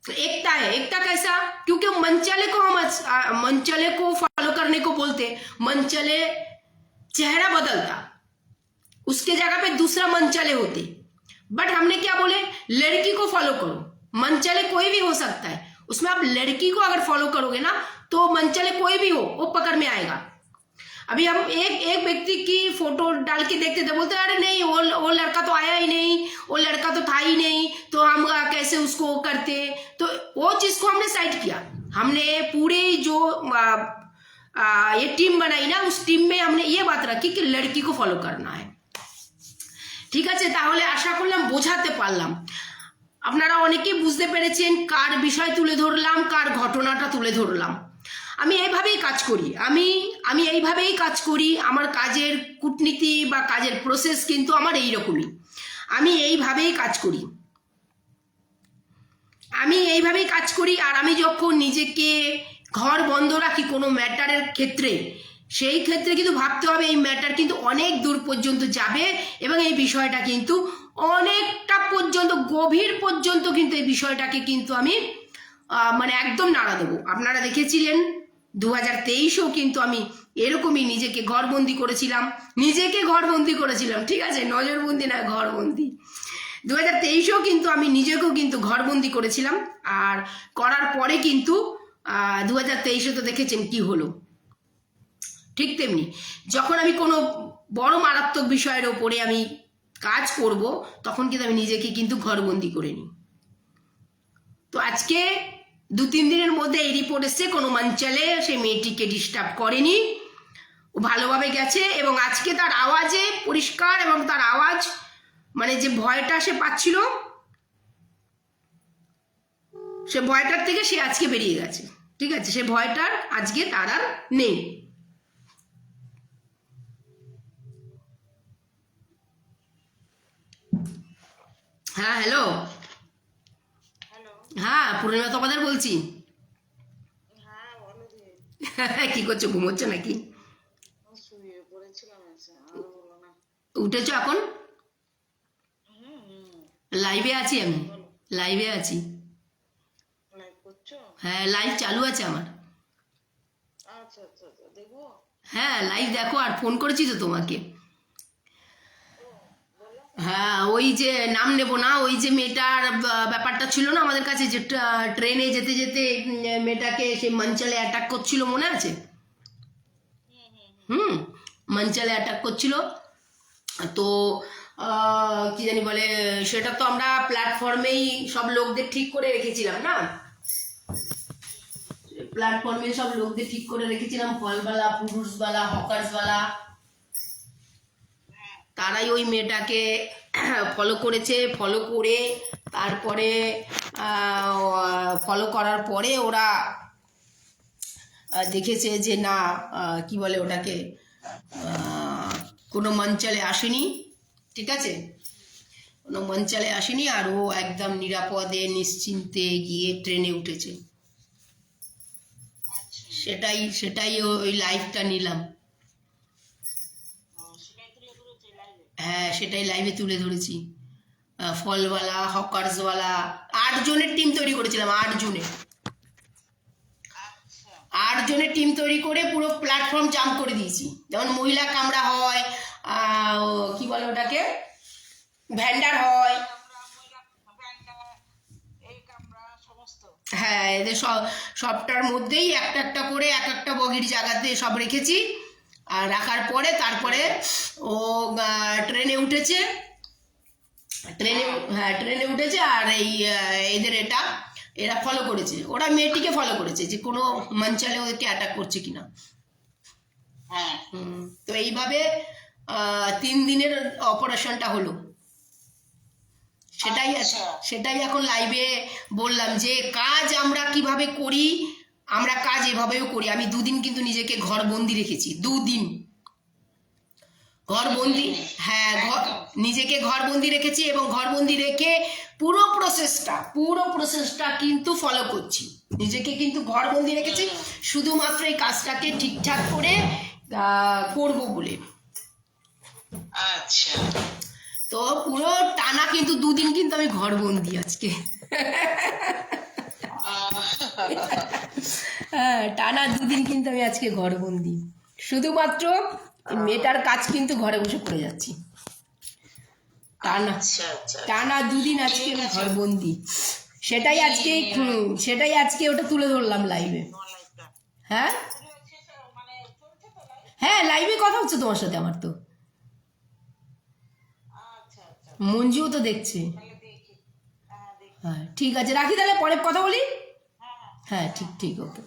एकता है। एकता कैसा, क्योंकि मंचले को हम मंचले को फॉलो करने को बोलते, मंचले चेहरा बदलता, उसके जगह पे दूसरा मंचले होते, बट हमने क्या बोले, लड़की को फॉलो करो। मंचले कोई भी हो सकता है, उसमें आप लड़की को अगर फॉलो करोगे ना तो मंचले कोई भी हो वो पकड़ में आएगा। अभी हम एक व्यक्ति की फोटो डाल के देखते थे, बोलते अरे नहीं वो लड़का तो आया ही नहीं, वो लड़का तो था ही नहीं, तो हम कैसे उसको करते। तो वो चीज को हमने साइड किया, हमने पूरे जो ये टीम बनाई ना, उस टीम में हमने ये बात रखी कि लड़की को फॉलो करना है। ঠিক আছে, তাহলে আশা করলাম বোঝাতে পারলাম। আপনারা অনেকেই বুঝতে পেরেছেন কার বিষয় তুলে ধরলাম, কার ঘটনাটা তুলে ধরলাম। আমি এইভাবেই কাজ করি, আমি এইভাবেই কাজ করি। আমার কাজের কূটনীতি বা কাজের প্রসেস কিন্তু আমার এইরকমই, আমি এইভাবেই কাজ করি, আর আমি যখন নিজেকে ঘর বন্ধ রাখি কোনো ম্যাটারের ক্ষেত্রে, সেই ক্ষেত্রে কিন্তু ভাবতে হবে এই ম্যাটার কিন্তু অনেক দূর পর্যন্ত যাবে এবং এই বিষয়টা কিন্তু অনেকটা পর্যন্ত গভীর পর্যন্ত কিন্তু এই বিষয়টাকে কিন্তু আমি মানে একদম নাড়া দেবো। আপনারা দেখেছিলেন 2023-ও কিন্তু আমি এরকমই নিজেকে ঘরবন্দি করেছিলাম, ঠিক আছে, নজরবন্দি না, ঘরবন্দি। 2023-ও কিন্তু আমি নিজেকেও কিন্তু ঘরবন্দি করেছিলাম, আর করার পরে কিন্তু 2023-এ তো দেখেছেন কি হলো। ঠিক তেমনি যখন আমি কোনো বড় মারাত্মক বিষয়ের ওপরে আমি কাজ করব তখন কিন্তু আমি নিজেকে কিন্তু ঘরবন্দি করে নিই। তো আজকে 2-3 দিনের মধ্যে এই রিপোর্ট এসছে, কোনো মঞ্চলে সেই মেয়েটিকে ডিস্টার্ব করেনি, ও ভালোভাবে গেছে এবং আজকে তার আওয়াজে পরিষ্কার, এবং তার আওয়াজ মানে যে ভয়টা সে পাচ্ছিল সে ভয়টার থেকে সে আজকে বেরিয়ে গেছে। ঠিক আছে, সে ভয়টার আজকে তার আর নেই। হ্যাঁ হ্যালো, হ্যাঁ পূর্ণিমা তোমাদের বলছি। কি করছো, ঘুমোচ্ছ নাকি? উঠেছো এখন? লাইভে আছি, আমি লাইভে আছি। হ্যাঁ লাইভ চালু আছে আমার। হ্যাঁ লাইভ দেখো, আর ফোন করেছি তো তোমাকে। হ্যাঁ ওই যে নাম নেব না, ওই যে মেয়েটার ব্যাপারটা ছিল না আমাদের কাছে, যে ট্রেনে যেতে যেতে মেয়েটাকে সে মঞ্চলে অ্যাটাক করছিল, মনে আছে? মঞ্চালে অ্যাটাক করছিল। তো কি জানি বলে, সেটা তো আমরা প্ল্যাটফর্মেই সব লোকদের ঠিক করে রেখেছিলাম না, প্ল্যাটফর্মে সব লোকদের ঠিক করে রেখেছিলাম, ফলবালা, পুরুষবালা, হকার্সবালা, তারাই ওই মেয়েটাকে ফলো করেছে। ফলো করে তারপরে ফলো করার পরে ওরা দেখেছে যে না, কি বলে ওটাকে, কোনো মঞ্চলে আসেনি, ঠিক আছে, কোনো মঞ্চলে আসেনি, আর ও একদম নিরাপদে নিশ্চিন্তে গিয়ে ট্রেনে উঠেছে। সেটাই ওই লাইভটা নিলাম। হ্যাঁ, সেটাই লাইভে তুলে ধরেছি। ফলওয়ালা, হকার্সওয়ালা, 8 জনের টিম তৈরি করেছিলাম, 8 জনের টিম তৈরি করে পুরো প্ল্যাটফর্ম জাম করে দিয়েছি। যেমন মহিলা কামরা হয়, কি বলে ওটাকে, ভ্যান্ডার হয়, হ্যাঁ, এদের সবটার মধ্যেই একটা একটা করে এক একটা বগির জায়গাতে সব রেখেছি। আর রাখার পরে তারপরে ও ট্রেনে উঠেছে, ট্রেনে উঠেছে। আর এরা ফলো করেছে, ওরা মেয়েটিকে ফলো করেছে যে কোনো মঞ্চালে ওদেরকে অ্যাটাক করছে কিনা। তো এইভাবে 3 দিনের অপারেশনটা হলো। সেটাই এখন লাইভে বললাম যে কাজ আমরা কিভাবে করি, আমরা কাজ এভাবেও করি। আমি 2 দিন কিন্তু নিজেকে ঘরবন্দি রেখেছি, 2 দিন ঘরবন্দি, হ্যাঁ, নিজেকে ঘরবন্দি রেখেছি, এবং ঘরবন্দি রেখে পুরো প্রসেসটা কিন্তু ফলো করছি। নিজেকে কিন্তু ঘরবন্দি রেখেছি শুধুমাত্র এই কাজটাকে ঠিকঠাক করে করব বলে। আচ্ছা, তো পুরো টানা কিন্তু 2 দিন কিন্তু আমি ঘরবন্দি আজকে। হ্যাঁ, টানা 2 দিন কিন্তু আমি আজকে ঘরবন্দি, শুধুমাত্র মেয়েটার কাজ কিন্তু ঘরে বসে করে যাচ্ছি। টানা 2 দিন আজকে আমি ঘরবন্দি। সেটাই আজকে ওটা তুলে ধরলাম লাইভে। হ্যাঁ, লাইভে কথা হচ্ছে তোমার সাথে আমার। তো মঞ্জুও তো দেখছে। হ্যাঁ, ঠিক আছে, রাখি তাহলে, পরে কথা বলি। হ্যাঁ, ঠিক, ওকে।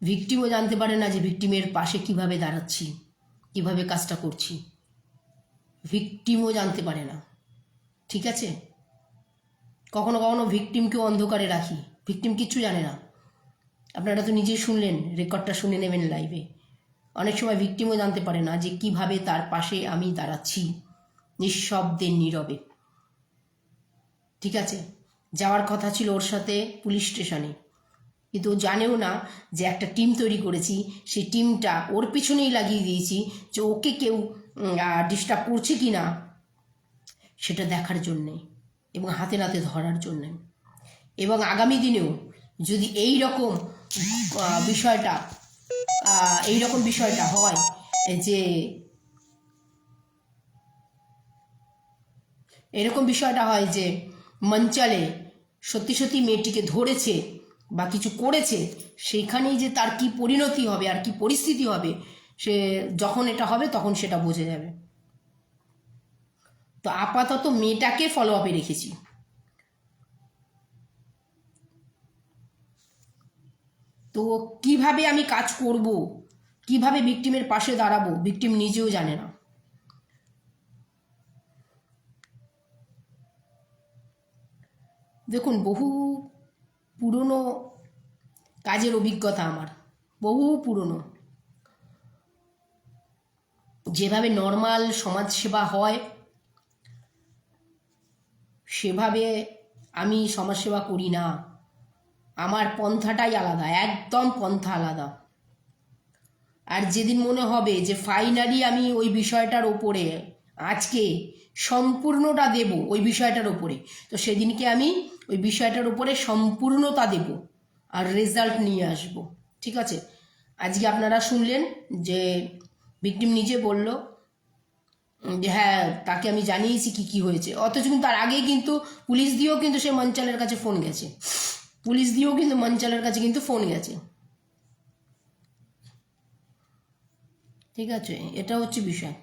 ভিকটিমও জানতে পারে না যে ভিকটিমের পাশে কিভাবে দাঁড়াচ্ছি, কিভাবে কাজটা করছি। ভিকটিমও জানতে পারে না, ঠিক আছে। কখনো ভিকটিমকেও অন্ধকারে রাখি, ভিকটিম কিচ্ছু জানে না। আপনারা তো নিজেই শুনলেন, রেকর্ডটা শুনে নেবেন লাইভে। অনেক সময় ভিকটিমও জানতে পারে না যে কিভাবে তার পাশে আমি দাঁড়াচ্ছি, নিঃশব্দে, নীরবে, ঠিক আছে। যাওয়ার কথা ছিল ওর সাথে পুলিশ স্টেশনে, কিন্তু ও জানেও না যে একটা টিম তৈরি করেছি, সেই টিমটা ওর পিছনেই লাগিয়ে দিয়েছি যে ওকে কেউ ডিস্টার্ব করছে কি না সেটা দেখার জন্যে, এবং হাতে নাতে ধরার জন্যে। এবং আগামী দিনেও যদি এই রকম বিষয়টা হয়, যে এরকম বিষয়টা হয় যে মঞ্চালে সত্যি মেয়েটিকে ধরেছে বা কিছু করেছে, সেইখানেই যে তার কি পরিণতি হবে আর কি পরিস্থিতি হবে, সে যখন এটা হবে তখন সেটা বোঝা যাবে। তো আপাতত মেয়েটাকে ফলো আপে রেখেছি। তো কিভাবে আমি কাজ করব, কিভাবে ভিকটিমের পাশে দাঁড়াবো, ভিকটিম নিজেও জানে না। দেখুন, বহু পুরনো কাজের অভিজ্ঞতা আমার, বহু পুরনো। যেভাবে নর্মাল সমাজসেবা হয় সেভাবে আমি সমাজসেবা করি না। আমার পন্থাটাই আলাদা, একদম পন্থা আলাদা। আর যেদিন মনে হবে যে ফাইনালি আমি ওই বিষয়টার ওপরে আজকে সম্পূর্ণটা দেব ওই বিষয়টার ওপরে, তো সেদিনকে আমি ওই বিষয়টার উপরে সম্পূর্ণতা দেব আর রেজাল্ট নিয়ে আসব, ঠিক আছে। আজকে আপনারা শুনলেন যে ভিকটিম নিজে বলল যে হ্যাঁ, তাকে আমি জানিয়েছি কি হয়েছে। অথচ কিন্তু তার আগেই কিন্তু পুলিশ দিয়েও কিন্তু সে মঞ্চালের কাছে ফোন গেছে, ঠিক আছে, এটা হচ্ছে বিষয়।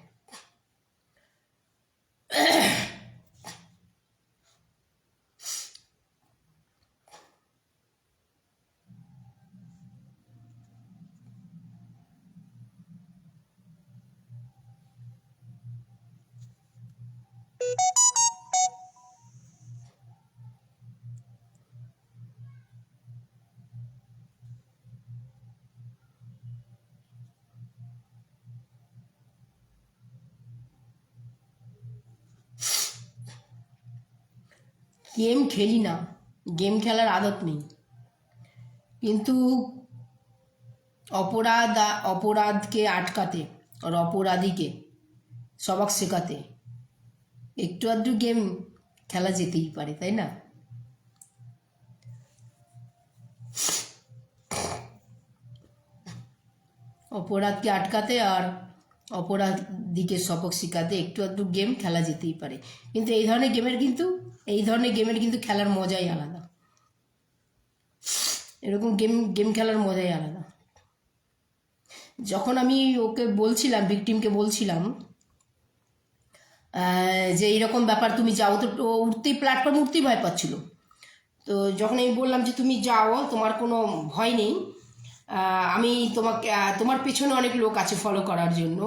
গেম খেলি না, গেম খেলার আদত নেই, কিন্তু অপরাধকে আটকাতে আর অপরাধীকে সবক শেখাতে একটু আধটু গেম খেলা যেতেই পারে, তাই না? অপরাধকে আটকাতে আর অপরাধীকে সবক শেখাতে একটু আধটু গেম খেলা যেতেই পারে, কিন্তু এই ধরনের গেমের কিন্তু খেলার মজাই আলাদা। এরকম গেম খেলার মজাই আলাদা। যখন আমি ওকে বলছিলাম, ভিকটিমকে বলছিলাম যে এইরকম ব্যাপার, তুমি যাও, তো ও প্ল্যাটফর্মে উঠতেই ভয় পাচ্ছিল। তো যখন আমি বললাম যে তুমি যাও, তোমার কোনো ভয় নেই, আমি তোমার পেছনে অনেক লোক আছে ফলো করার জন্য।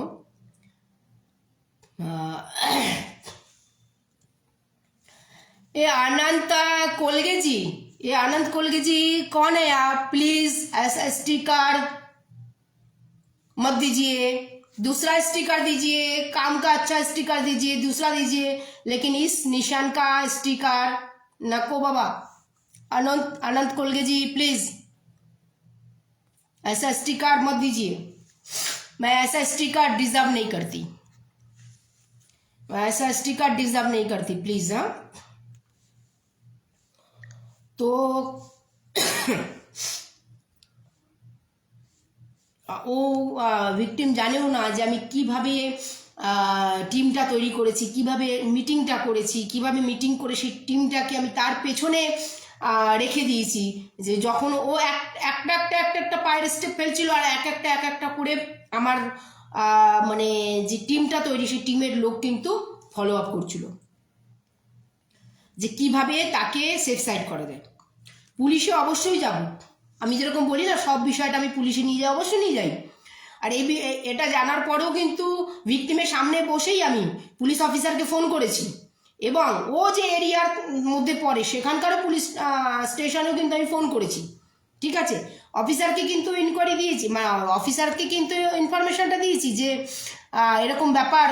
ये अनंत कोलगे जी कौन है आप? प्लीज एसएसटी कार्ड मत दीजिए, दूसरा स्टिकर दीजिए, काम का अच्छा स्टिकर दीजिए, दूसरा दीजिए, लेकिन इस निशान का स्टिकर नको बाबा। अनंत कोलगे जी प्लीज ऐसा स्टिकर मत दीजिए, मैं ऐसा स्टिकर डिजर्व नहीं करती, प्लीज। हाँ, তো ও ভিকটিম জানেও না যে আমি কিভাবে টিমটা তৈরি করেছি, কিভাবে মিটিংটা করেছি, কিভাবে মিটিং করে সেই টিমটাকে আমি তার পেছনে রেখে দিয়েছি, যে যখন ও একটা পায়ের স্টেপ ফেলছিল আর এক একটা করে আমার মানে যে টিমটা তৈরি, সেই টিমের লোক কিন্তু ফলো আপ করছিল যে কিভাবে তাকে সেফ সাইড করে দেয়। পুলিশে অবশ্যই যাব, আমি যেরকম বলি না সব বিষয়টা আমি পুলিশে নিয়ে যাই, অবশ্যই নিয়ে যাই। আর এটা জানার পরেও কিন্তু ভিকটিমের সামনে বসেই আমি পুলিশ অফিসারকে ফোন করেছি, এবং ও যে এরিয়ার মধ্যে পড়ে সেখানকারও পুলিশ স্টেশনেও কিন্তু আমি ফোন করেছি। ঠিক আছে, অফিসারকে কিন্তু ইনকোয়ারি দিয়েছি, অফিসারকে কিন্তু ইনফরমেশনটা দিয়েছি যে এরকম ব্যাপার,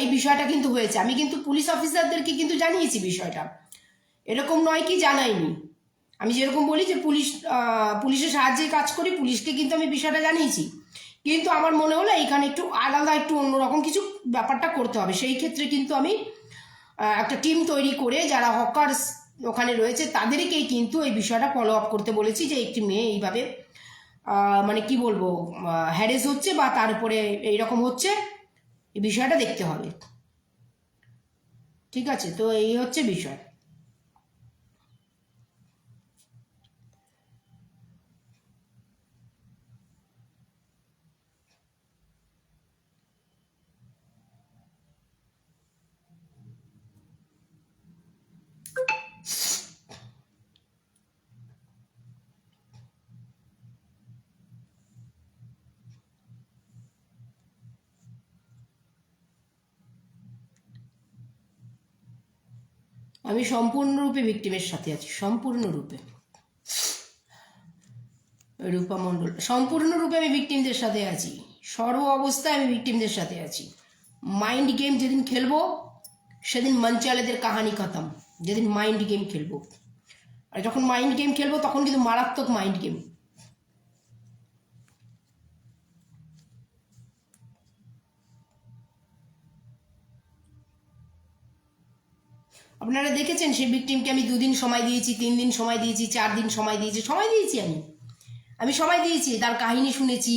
এই বিষয়টা কিন্তু হয়েছে। আমি কিন্তু পুলিশ অফিসারদেরকে কিন্তু জানিয়েছি বিষয়টা, এরকম নয় কি জানাইনি। আমি যেরকম বলি যে পুলিশের সাহায্যে কাজ করি, পুলিশকে কিন্তু আমি বিষয়টা জানিয়েছি, কিন্তু আমার মনে হলো এখানে একটু আলাদা, একটু অন্যরকম কিছু ব্যাপারটা করতে হবে। সেই ক্ষেত্রে কিন্তু আমি একটা টিম তৈরি করে যারা হকার্স ওখানে রয়েছে তাদেরকেই কিন্তু এই বিষয়টা ফলো আপ করতে বলেছি, যে একটি মেয়ে এইভাবে মানে কি বলবো হ্যারেস হচ্ছে বা তার উপরে এইরকম হচ্ছে, এই বিষয়টা দেখতে হবে। ঠিক আছে, তো এই হচ্ছে বিষয়। আমি সম্পূর্ণরূপে ভিকটিমের সাথে আছি, সম্পূর্ণরূপে। রূপা মণ্ডল, সম্পূর্ণরূপে আমি ভিকটিমদের সাথে আছি, সর্ব অবস্থায় আমি ভিকটিমদের সাথে আছি। মাইন্ড গেম যেদিন খেলবো সেদিন মঞ্চালেদের কাহানি খতম, যেদিন মাইন্ড গেম খেলবো। আর যখন মাইন্ড গেম খেলবো তখন কিন্তু মারাত্মক মাইন্ড গেম। আপনারা দেখেছেন সেই ভিকটিমকে আমি 2 দিন সময় দিয়েছি, 3 দিন সময় দিয়েছি, 4 দিন সময় দিয়েছি, আমি সময় দিয়েছি, তার কাহিনী শুনেছি,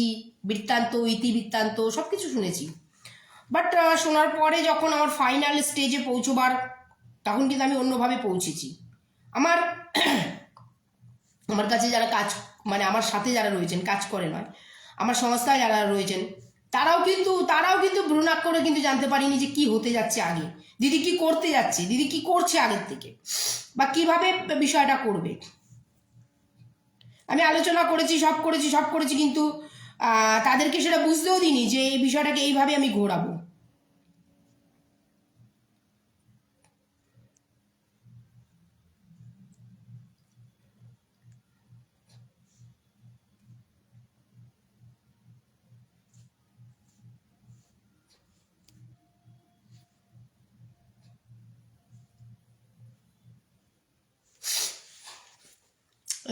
বৃত্তান্ত, ইতিবৃত্তান্ত সব কিছু শুনেছি। বাট শোনার পরে যখন আমার ফাইনাল স্টেজে পৌঁছবার, তখন কিন্তু আমি অন্যভাবে পৌঁছেছি। আমার কাছে যারা কাজ, মানে আমার সাথে যারা রয়েছেন, কাজ করে নয়, আমার সংস্থায় যারা রয়েছেন তারাও কিন্তু ভ্রূণাক্ষরে কিন্তু জানতে পারিনি যে কি হতে যাচ্ছে আগে, দিদি কি করতে যাচ্ছে, দিদি কি করছে আগের থেকে, বা কিভাবে বিষয়টা করবে। আমি আলোচনা করেছি, সব করেছি, কিন্তু তাদেরকে সেটা বুঝতেও দিইনি যে এই বিষয়টাকে এইভাবে আমি ঘোরাবো।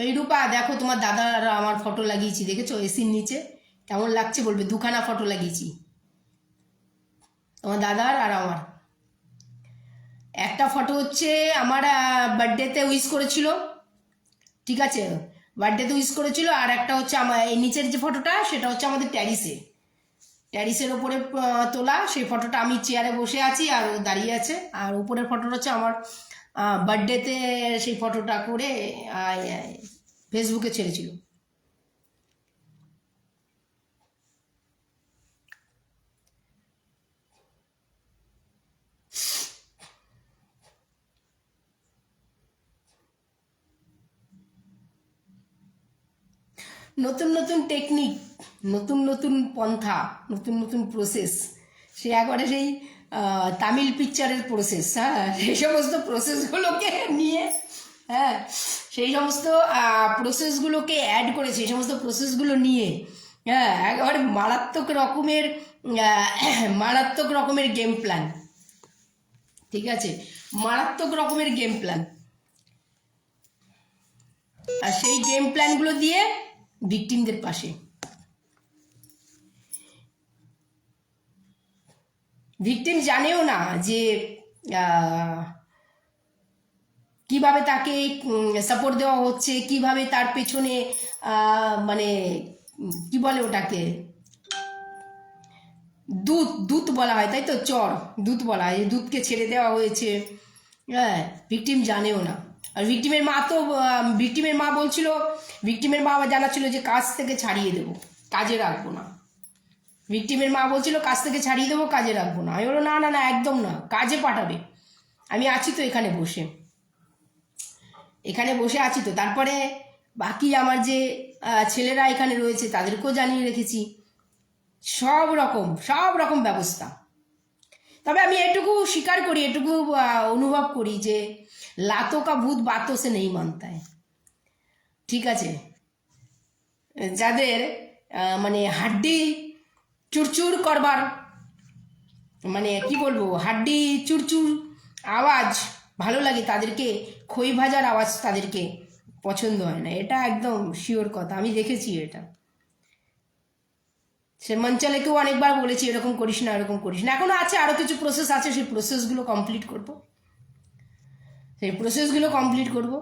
এই রূপা দেখো, তোমার দাদার আমার ফটো লাগিয়েছি, দেখেছো এসির নিচে? কেমন লাগছে বলবে, দুখানা ফটো লাগিয়েছি তোমার দাদার আর আমার। একটা ফটো হচ্ছে আমার বার্থডেতে উইশ করেছিল, ঠিক আছে, বার্থডেতে উইশ করেছিল, আর একটা হচ্ছে আমার এই নিচের যে ফটোটা সেটা হচ্ছে আমাদের ট্যারিসের ওপরে তোলা সেই ফটোটা। আমি চেয়ারে বসে আছি আর ও দাঁড়িয়ে আছে, আর উপরের ফটোটা হচ্ছে আমার বার্থডেতে সেই ফটোটা করে ফেসবুকে ছেড়েছিল। নতুন নতুন টেকনিক, নতুন নতুন পন্থা, নতুন নতুন প্রসেস, সে একবারে সেই তামিল পিকচারের প্রসেস, হ্যাঁ, সেই সমস্ত প্রসেসগুলোকে নিয়ে, হ্যাঁ, সেই সমস্ত প্রসেসগুলোকে অ্যাড করে, সেই সমস্ত প্রসেসগুলো নিয়ে, হ্যাঁ, একেবারে মারাত্মক রকমের গেম প্ল্যান, ঠিক আছে, মারাত্মক রকমের গেম প্ল্যান। আর সেই গেম প্ল্যানগুলো দিয়ে ভিকটিমদের পাশে, ভিকটিম জানেও না যে কিভাবে তাকে সাপোর্ট দেওয়া হচ্ছে, কিভাবে তার পেছনে মানে কি বলে ওটাকে, দুধ বলা হয়, তাই তো, দুধ বলা হয়, দুধকে ছেড়ে দেওয়া হয়েছে, হ্যাঁ, ভিকটিম জানেও না। আর ভিকটিমের মা বলছিল, ভিকটিমের মা আবার জানাচ্ছিল যে কাজ থেকে ছাড়িয়ে দেবো, কাজে রাখবো না। ভিকটিমের মা বলছিল কাজ থেকে ছাড়িয়ে দেবো, কাজে রাখবো না। আমি বললো না না না, একদম না, কাজে পাঠাবে, আমি আছি তো এখানে বসে আছি তো। তারপরে বাকি আমার যে ছেলেরা এখানে রয়েছে তাদেরকেও জানিয়ে রেখেছি, সব রকম ব্যবস্থা। তবে আমি এটুকু স্বীকার করি, এটুকু অনুভব করি যে লাতো কা ভূত বাতো সে নেই মানতা है, ঠিক আছে, যাদের মানে হাড্ডি চুরচুর করবার, মানে কি বলবো, হাড্ডি চুরচুর আওয়াজ ভালো লাগে, তাদেরকে খই ভাজার আওয়াজ তাদেরকে পছন্দ হয় না, এটা একদম শিওর কথা, আমি দেখেছি এটা। সে মঞ্চলেকেও অনেকবার বলেছি এরকম করিস না, এরকম করিস না। এখনো আছে, আরও কিছু প্রসেস আছে, সেই প্রসেসগুলো কমপ্লিট করব।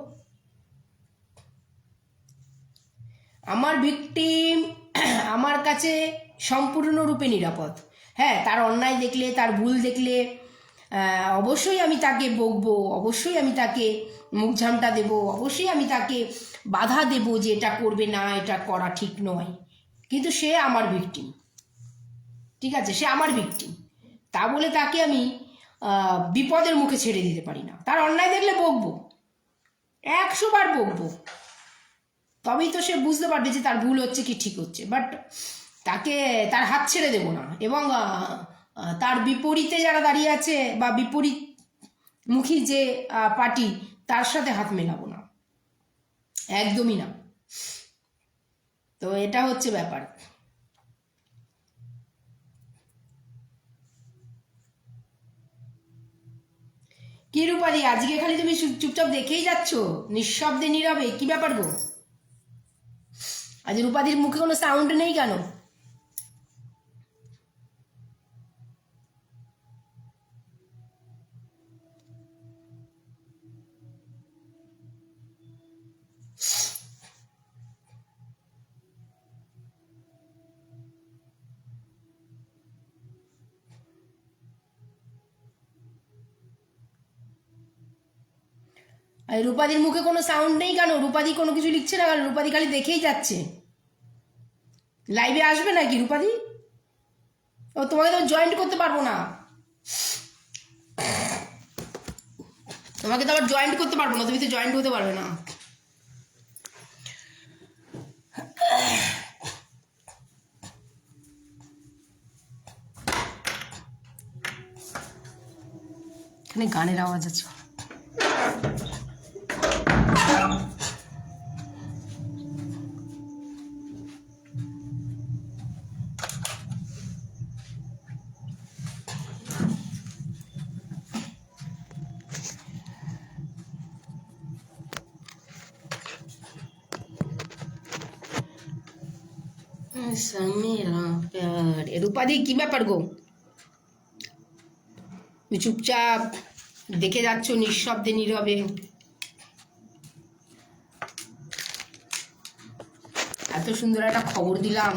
আমার ভিকটিম আমার কাছে সম্পূর্ণরূপে নিরাপদ। হ্যাঁ, তার অন্যায় দেখলে, তার ভুল দেখলে অবশ্যই আমি তাকে বকবো, অবশ্যই আমি তাকে মুখ ঝামটা দেবো, অবশ্যই আমি তাকে বাধা দেবো যে এটা করবে না, এটা করা ঠিক নয়, কিন্তু সে আমার ভিকটিম, ঠিক আছে, সে আমার ভিকটিম, তা বলে তাকে আমি বিপদের মুখে ছেড়ে দিতে পারি না। তার অন্যায় দেখলে বকবো, 100 বার বকবো, তবেই তো সে বুঝতে পারবে যে তার ভুল হচ্ছে কি ঠিক হচ্ছে, বাট তাকে তার হাত ছেড়ে দেবো না। এবং তার বিপরীতে যারা দাঁড়িয়ে আছে বা বিপরীতমুখী যে পার্টি, তার সাথে হাত মেলাবো না, একদমই না। তো এটা হচ্ছে ব্যাপার। কি রূপাদি, আজকে খালি তুমি চুপচাপ দেখেই যাচ্ছ, নিঃশব্দে নীরবে, কি ব্যাপার গো? আজ রূপাদির মুখে কোনো সাউন্ড নেই কেন? আর রূপাদির মুখে কোনো সাউন্ড নেই কেন? রূপাদি কোনো কিছু লিখছে না কেন? রূপাদি খালি দেখেই যাচ্ছে। লাইভে আসবে নাকি রূপাদি? ও তোমাকে তো জয়েন্ট করতে পারবো না, তোমাকে তো আবার জয়েন্ট করতে পারবো না, তুমি তো জয়েন্ট হতে পারবে না। এখানে গানের আওয়াজ আছে। রূপাদি কি ব্যাপার গো, তুমি চুপচাপ দেখে যাচ্ছ নিঃশব্দে নীরবে। এত সুন্দর একটা খবর দিলাম,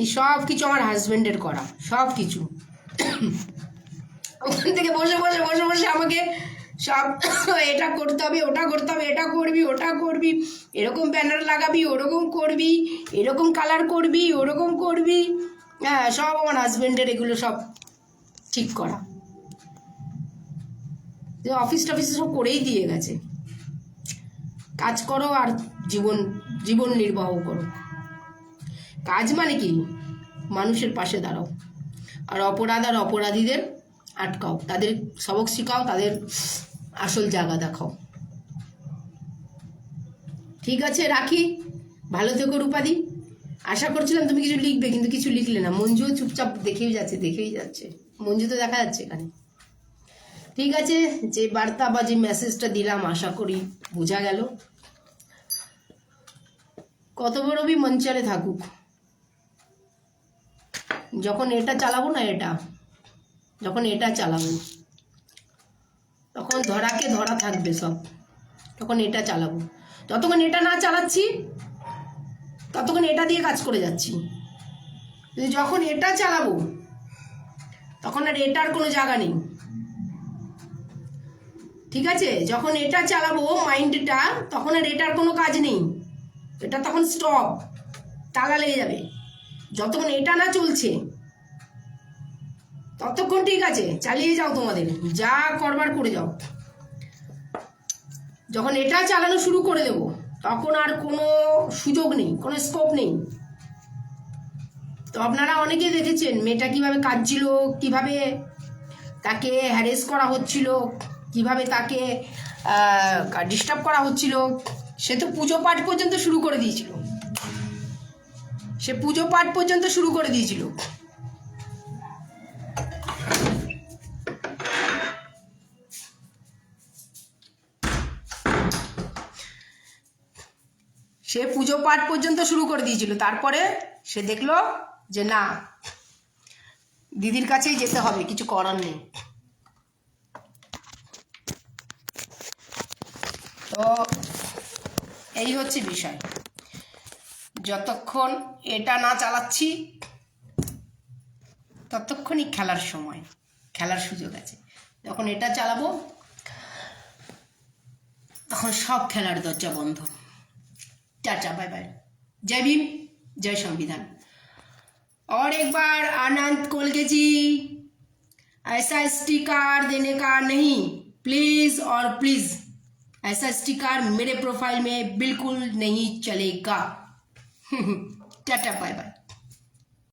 এই সব কিছু আমার হাজবেন্ডের করা, সব কিছু। ওখান থেকে বসে বসে বসে বসে আমাকে সব এটা করতে হবে, ওটা করতে হবে, এটা করবি, ওটা করবি, এরকম ব্যানার লাগাবি, ওরকম করবি, এরকম কালার করবি, ওরকম করবি। হ্যাঁ, সব আমার হাজবেন্ডের এগুলো সব ঠিক করা। অফিস টফিস সব করেই দিয়ে গেছে। কাজ করো আর জীবন নির্বাহ করো। কাজ মানে কি, মানুষের পাশে দাঁড়াও, আর অপরাধ আর অপরাধীদের আটকাও, তাদের সবক শিখাও, তাদের আসল জায়গা দেখাও। ঠিক আছে, রাখি, ভালো থেকো রূপাদি। আশা করছিলাম তুমি কিছু লিখবে, কিন্তু কিছু লিখলে না। মঞ্জুও চুপচাপ দেখেই যাচ্ছে। মঞ্জু তো দেখা যাচ্ছে এখানে। ঠিক আছে, যে বার্তা বা যে মেসেজটা দিলাম আশা করি বোঝা গেল। কত বড় বি মঞ্চারে থাকুক, যখন এটা চালাবো না, যখন এটা চালাবো তখন ধরাকে ধরা থাকবে সব, তখন এটা চালাবো। যতক্ষণ এটা না চালাচ্ছি ততক্ষণ এটা দিয়ে কাজ করে যাচ্ছি। যখন এটা চালাবো তখন আর এটার কোনো জায়গা নেই। ঠিক আছে, যখন এটা চালাবো মাইন্ডটা, তখন আর এটার কোনো কাজ নেই, এটা তখন স্টপ, তালা লেগে যাবে। যতক্ষণ এটা না চলছে ততক্ষণ ঠিক আছে, চালিয়ে যাও, তোমাদের যা করবার করে যাও। যখন এটা চালানো শুরু করে দেবো তখন আর কোনো সুযোগ নেই, কোনো স্কোপ নেই। তো আপনারা অনেকেই দেখেছেন মেয়েটা কিভাবে কাঁদছিল, কিভাবে তাকে হ্যারেস করা হচ্ছিল, কিভাবে তাকে ডিস্টার্ব করা হচ্ছিল। সে তো পুজো পাঠ পর্যন্ত শুরু করে দিয়েছিল, তারপরে সে দেখলো যে না, দিদির কাছেই যেতে হবে, কিছু করার নেই। তো এই হচ্ছে বিষয়। যতক্ষণ এটা না চালাচ্ছি ততক্ষণই খেলার সময়, খেলার সুযোগ আছে। যখন এটা চালাবো তখন সব খেলার দরজা বন্ধ। टाटा, बाय बाय, जय भीम, जय संविधान। और एक बार आनंद कोलगे जी, ऐसा स्टिकर देने का नहीं, प्लीज और प्लीज, ऐसा स्टिकर मेरे प्रोफाइल में बिल्कुल नहीं चलेगा। टाटा, बाय बाय।